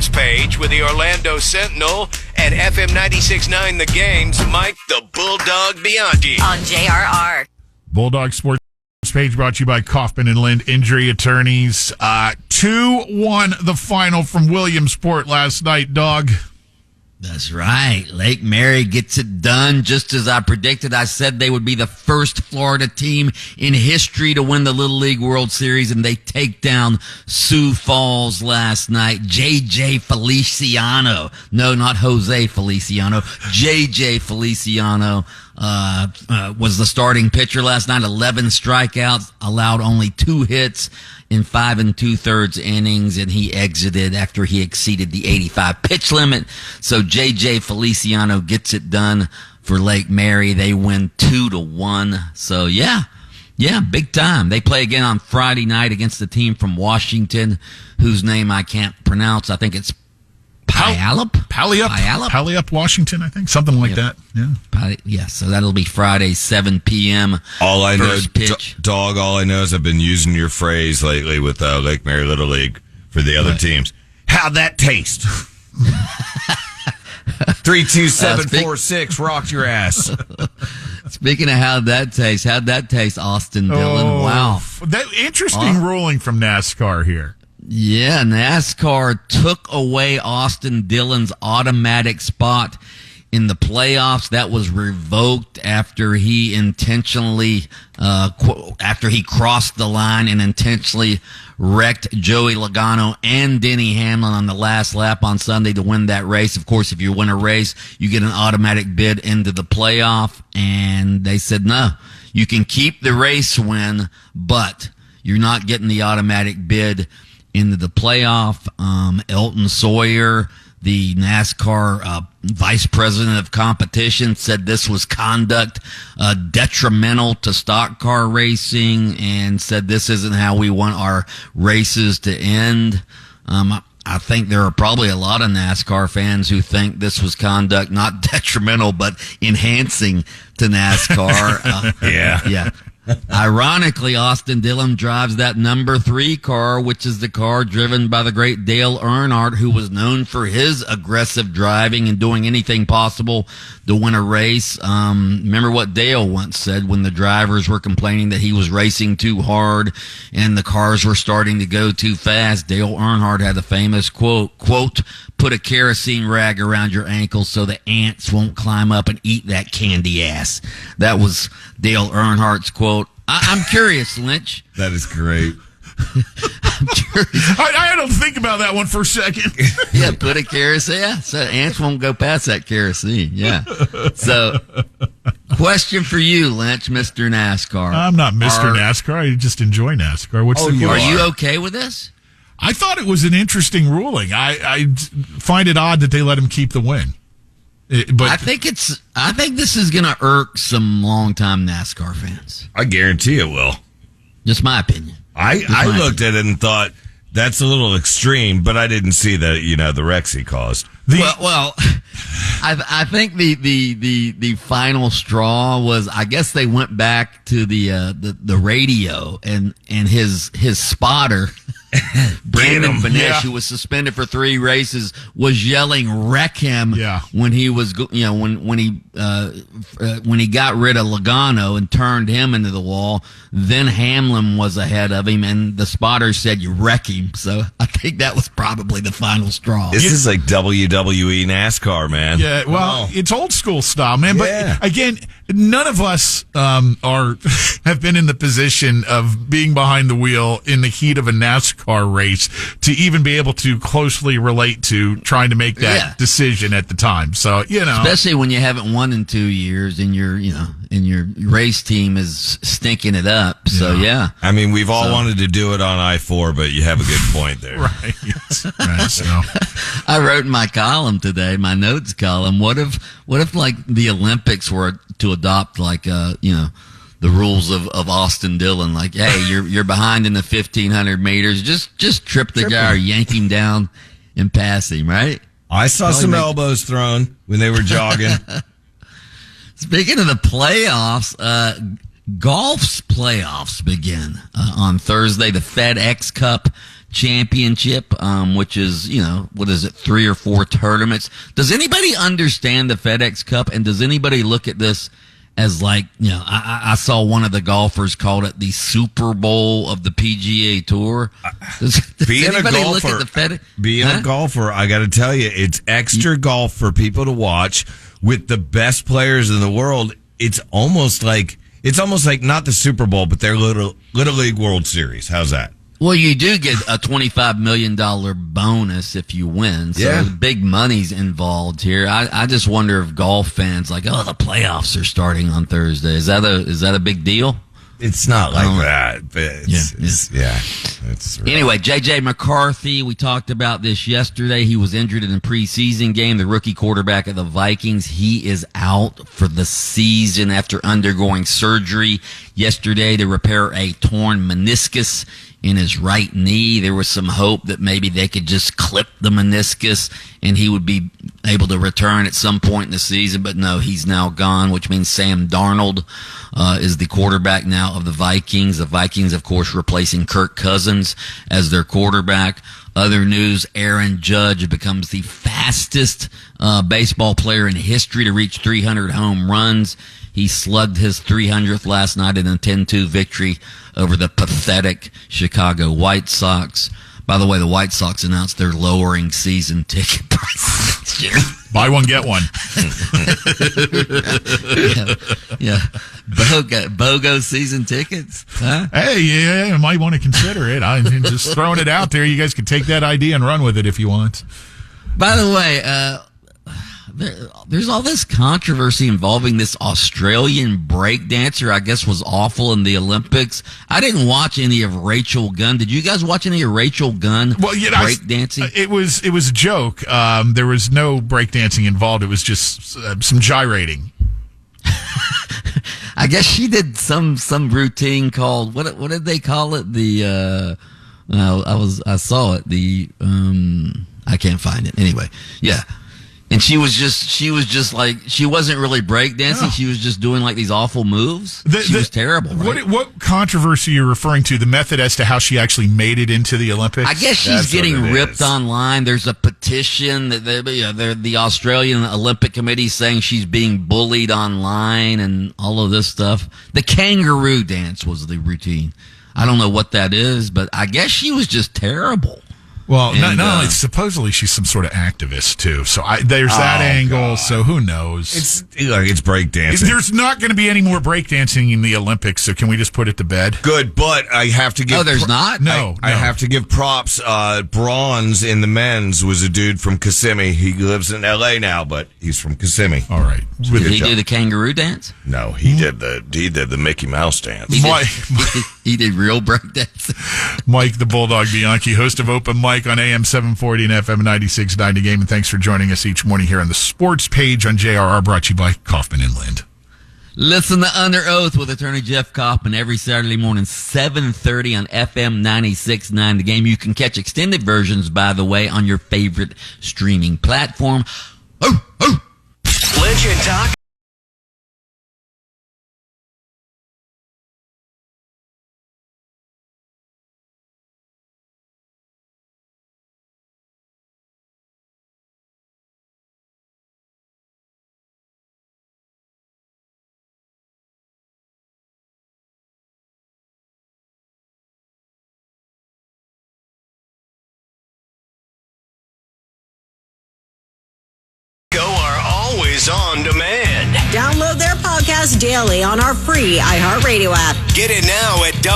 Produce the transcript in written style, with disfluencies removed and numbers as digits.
sports page with the Orlando Sentinel and FM 96.9 The Game's Mike the Bulldog Bianchi. On JRR. Bulldog Sports page brought to you by Kaufman and Lind Injury Attorneys. 2-1 the final from Williamsport last night, dog. That's right. Lake Mary gets it done just as I predicted. I said they would be the first Florida team in history to win the Little League World Series, and they take down Sioux Falls last night. J.J. Feliciano. No, not Jose Feliciano. J.J. Feliciano was the starting pitcher last night. 11 strikeouts, allowed only 2 hits in 5 2/3 innings, and he exited after he exceeded the 85 pitch limit. So J.J. Feliciano gets it done for Lake Mary. They win 2-1. So yeah, big time. They play again on Friday night against the team from Washington, whose name I can't pronounce. I think it's Puyallup, Washington, I think. Something like that. Yeah. So that'll be Friday, 7 p.m. All I know, pitch. Dog, all I know is I've been using your phrase lately with Lake Mary Little League for the other teams. How'd that taste? 32746 rocked your ass. Speaking of how'd that taste, Austin Dillon? Wow. That interesting ruling from NASCAR here. Yeah, NASCAR took away Austin Dillon's automatic spot in the playoffs. That was revoked after he intentionally, after he crossed the line and intentionally wrecked Joey Logano and Denny Hamlin on the last lap on Sunday to win that race. Of course, if you win a race, you get an automatic bid into the playoff. And they said, no, you can keep the race win, but you're not getting the automatic bid into the playoff. Elton Sawyer, the NASCAR vice president of competition, said this was conduct detrimental to stock car racing and said this isn't how we want our races to end. I think there are probably a lot of NASCAR fans who think this was conduct not detrimental but enhancing to NASCAR. Yeah. Ironically, Austin Dillon drives that number 3 car, which is the car driven by the great Dale Earnhardt, who was known for his aggressive driving and doing anything possible to win a race. Remember what Dale once said when the drivers were complaining that he was racing too hard and the cars were starting to go too fast. Dale Earnhardt had the famous quote, put a kerosene rag around your ankles so the ants won't climb up and eat that candy ass. That was Dale Earnhardt's quote. I'm curious, Lynch. That is great. I'm curious. I had to think about that one for a second. Yeah, put a kerosene. Yeah, so ants won't go past that kerosene. Yeah. So, question for you, Lynch, Mr. NASCAR. I'm not Mr. NASCAR. I just enjoy NASCAR. Are you okay with this? I thought it was an interesting ruling. I find it odd that they let him keep the win. But I think this is going to irk some longtime NASCAR fans. I guarantee it will. Just my opinion. I looked at it and thought that's a little extreme, but I didn't see the wrecks he caused. I think the final straw was, I guess they went back to the radio and his spotter Brandon Benesh, who was suspended for 3 races, was yelling "wreck him" when he was when he got rid of Logano and turned him into the wall. Then Hamlin was ahead of him, and the spotter said, "You wreck him." So I think that was probably the final straw. This is like WWE NASCAR, man. Yeah, well, it's old school style, man. But again, none of us have been in the position of being behind the wheel in the heat of a NASCAR race to even be able to closely relate to trying to make that decision at the time. So, especially when you haven't won in 2 years and your race team is stinking it up. So, I mean, we've all wanted to do it on I-4, but you have a good point there. Right. So I wrote in my column today, my notes column, what if like the Olympics were to adopt like the rules of Austin Dillon, like, hey, you're behind in the 1,500 meters, just trip the guy or yank him down and pass him, right? I saw some elbows thrown when they were jogging. Speaking of the playoffs, golf's playoffs begin on Thursday. The FedEx Cup Championship, which is, what is it, 3 or 4 tournaments. Does anybody understand the FedEx Cup, and does anybody look at this as like, I saw one of the golfers called it the Super Bowl of the PGA Tour. Does anybody look at the FedEx? Being a golfer, I got to tell you, it's extra golf for people to watch with the best players in the world. It's almost like not the Super Bowl, but their Little League World Series. How's that? Well, you do get a $25 million bonus if you win. So big money's involved here. I just wonder if golf fans the playoffs are starting on Thursday. Is that a big deal? It's not like that. But Anyway, J.J. McCarthy, we talked about this yesterday. He was injured in the preseason game, the rookie quarterback of the Vikings. He is out for the season after undergoing surgery yesterday to repair a torn meniscus in his right knee. There was some hope that maybe they could just clip the meniscus and he would be able to return at some point in the season, but no, he's now gone, which means Sam Darnold is the quarterback now of the Vikings. The Vikings, of course, replacing Kirk Cousins as their quarterback. Other news, Aaron Judge becomes the fastest baseball player in history to reach 300 home runs. He slugged his 300th last night in a 10-2 victory over the pathetic Chicago White Sox. By the way, the White Sox announced they're lowering season ticket prices next year. Buy one, get one. Yeah. BOGO season tickets. Huh? Hey, you might want to consider it. I'm just throwing it out there. You guys can take that idea and run with it if you want. By the way, there's all this controversy involving this Australian breakdancer, I guess was awful in the Olympics. I didn't watch any of Rachel Gunn. Did you guys watch any of Rachel Gunn breakdancing? It was a joke. There was no breakdancing involved. It was just some gyrating. I guess she did some routine called what did they call it? I saw it. I can't find it. Anyway, yeah. And she was just like, she wasn't really breakdancing. No. She was just doing like these awful moves. She was terrible. Right? What controversy are you referring to? The method as to how she actually made it into the Olympics? I guess she's getting ripped online. There's a petition that the Australian Olympic Committee saying she's being bullied online and all of this stuff. The kangaroo dance was the routine. I don't know what that is, but I guess she was just terrible. Well, not only supposedly she's some sort of activist too, so there's that angle. God. So who knows? It's breakdancing. There's not going to be any more breakdancing in the Olympics. So can we just put it to bed? Good, but I have to give. Oh, there's not. No, I have to give props. Bronze in the men's was a dude from Kissimmee. He lives in L.A. now, but he's from Kissimmee. All right. Did he do the kangaroo dance? No, he did the Mickey Mouse dance. He did real breakdancing. Mike the Bulldog Bianchi, host of Open Mike on AM 740 and FM 96.9 The Game, and thanks for joining us each morning here on the sports page on JRR, brought to you by Kaufman & Lind. Listen to Under Oath with attorney Jeff Kaufman every Saturday morning, 7:30 on FM 96.9 The Game. You can catch extended versions, by the way, on your favorite streaming platform. Lynch and Talk. On demand. Download their podcast daily on our free iHeartRadio app. Get it now at WJRR.com.